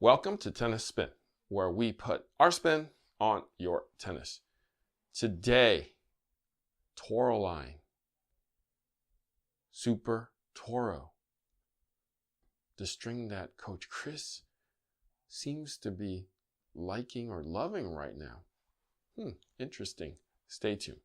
Welcome to Tennis Spin, where we put our spin on your tennis. Today, Toroline, Super Toro, the string that Coach Chris seems to be liking or loving right now. Interesting. Stay tuned.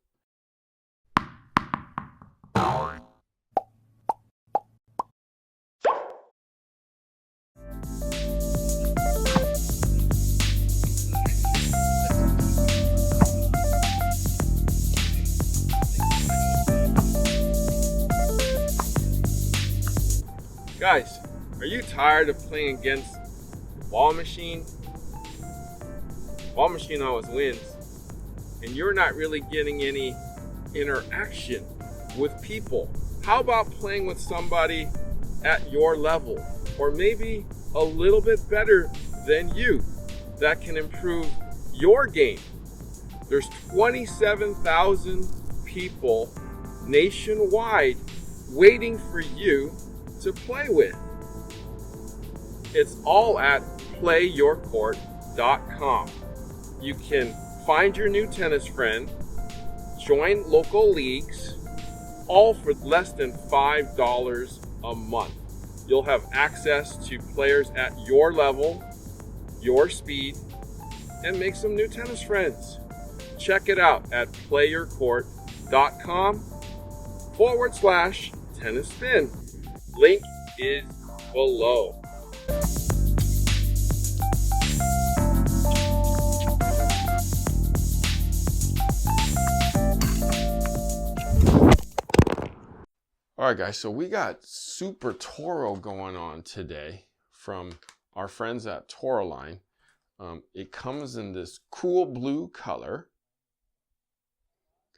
Guys, are you tired of playing against the ball machine? Ball machine always wins, and you're not really getting any interaction with people. How about playing with somebody at your level, or maybe a little bit better than you, that can improve your game? There's 27,000 people nationwide waiting for you to play with. It's all at playyourcourt.com. You can find your new tennis friend, join local leagues, all for less than $5 a month. You'll have access to players at your level, your speed, and make some new tennis friends. Check it out at playyourcourt.com/tennis spin. Link is below. All right, guys, so we got Super Toro going on today from our friends at Toroline. It comes in this cool blue color.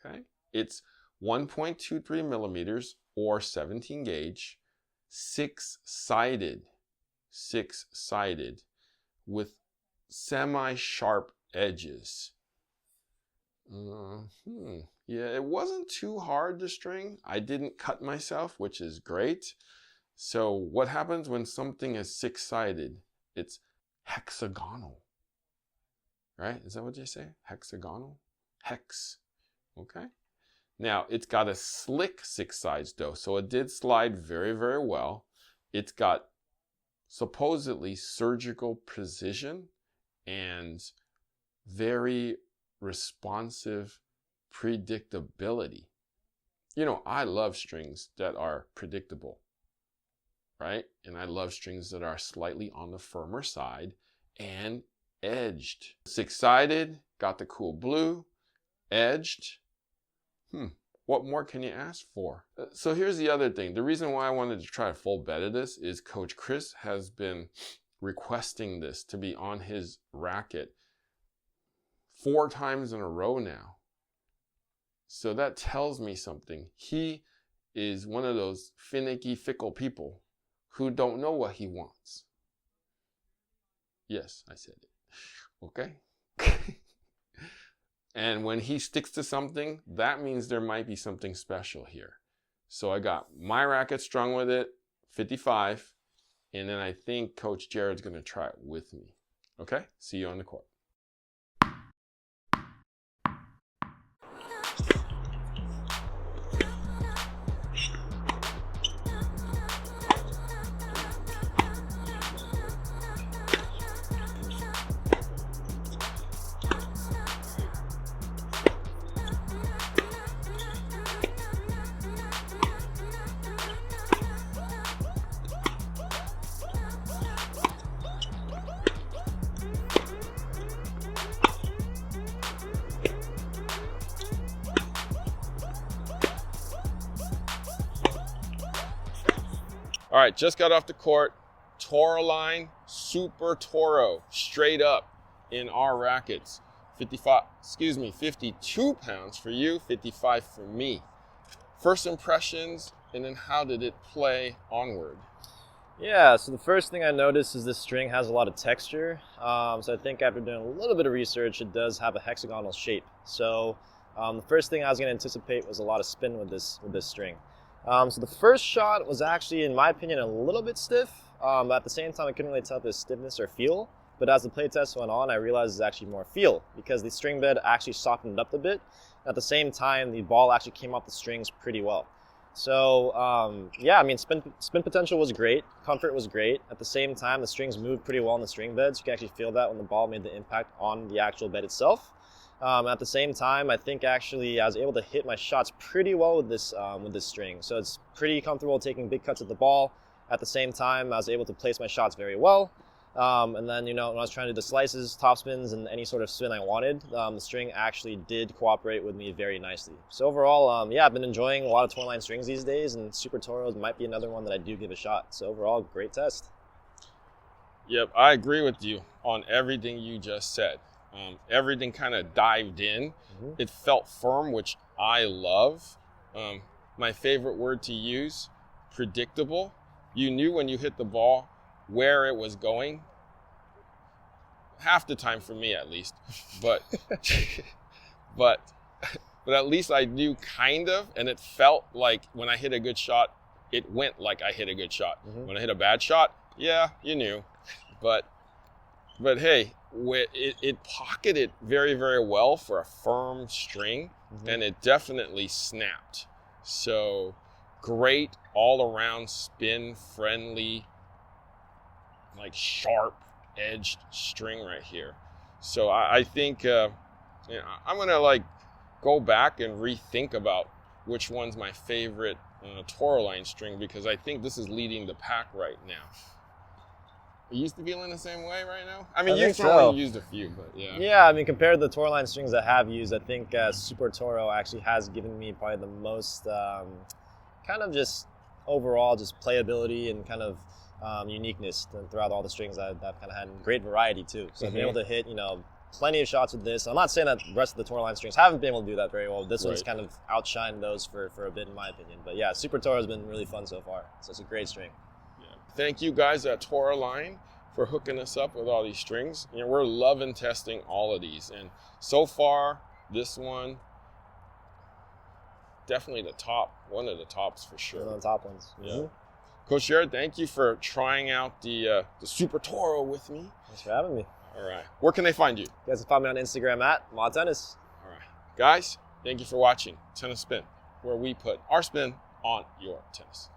Okay, it's 1.23 millimeters or 17 gauge. Six-sided with semi-sharp edges. Yeah, it wasn't too hard to string. I didn't cut myself, which is great. So what happens when something is six-sided? It's hexagonal, right? Is that what you say? Hexagonal? Hex, okay? Now, it's got a slick six sides though, so it did slide very, very well. It's got supposedly surgical precision and very responsive predictability. You know, I love strings that are predictable, right? And I love strings that are slightly on the firmer side and edged. Six-sided, got the cool blue, edged. What more can you ask for? So here's the other thing. The reason why I wanted to try a full bet of this is Coach Chris has been requesting this to be on his racket 4 times in a row now. So that tells me something. He is one of those finicky, fickle people who don't know what he wants. Yes, I said it. Okay? And when he sticks to something, that means there might be something special here. So I got my racket strung with it, 55, and then I think Coach Jerod's going to try it with me. Okay? See you on the court. All right, just got off the court. Toroline, Super Toro, straight up in our rackets. 52 pounds for you, 55 for me. First impressions, and then how did it play onward? Yeah, so the first thing I noticed is this string has a lot of texture. So I think after doing a little bit of research, it does have a hexagonal shape. So the first thing I was going to anticipate was a lot of spin with this string. So the first shot was actually, in my opinion, a little bit stiff. At the same time, I couldn't really tell if it was stiffness or feel. But as the play test went on, I realized it's actually more feel because the string bed actually softened up a bit. At the same time, the ball actually came off the strings pretty well. So yeah, I mean, spin potential was great. Comfort was great. At the same time, the strings moved pretty well in the string bed. So you can actually feel that when the ball made the impact on the actual bed itself. At the same time, I think actually I was able to hit my shots pretty well with this string. So it's pretty comfortable taking big cuts at the ball. At the same time, I was able to place my shots very well. And then, when I was trying to do the slices, top spins, and any sort of spin I wanted, the string actually did cooperate with me very nicely. So overall, yeah, I've been enjoying a lot of Toroline strings these days, and Super Toros might be another one that I do give a shot. So overall, great test. Yep, I agree with you on everything you just said. Everything kind of dived in. It felt firm, which I love. My favorite word to use, predictable. You knew when you hit the ball where it was going, half the time for me at least, but but at least I knew kind of, and it felt like when I hit a good shot, it went like I hit a good shot. When I hit a bad shot, yeah, you knew, but hey, it pocketed very, very well for a firm string, and it definitely snapped. So great all around spin friendly, like sharp edged string right here. So I think I'm gonna like go back and rethink about which one's my favorite Toroline string, because I think this is leading the pack right now. Are you feeling the same way right now? I mean, you've only used a few, but yeah. Yeah, I mean, compared to the Toroline strings I have used, I think Super Toro actually has given me probably the most kind of just overall just playability and kind of uniqueness throughout all the strings I've kind of had, great variety too. So I've been able to hit, plenty of shots with this. I'm not saying that the rest of the Toroline strings haven't been able to do that very well. This one's kind of outshined those for a bit, in my opinion. But yeah, Super Toro has been really fun so far. So it's a great string. Yeah. Thank you guys at Toroline for hooking us up with all these strings. We're loving testing all of these, and so far this one definitely the top, one of the tops for sure. One of the top ones. Yeah. Coach Jerod, thank you for trying out the Super Toro with me. Thanks for having me. All right. Where can they find you? You guys can find me on Instagram at Marin Tennis. All right. Guys, thank you for watching Tennis Spin, where we put our spin on your tennis.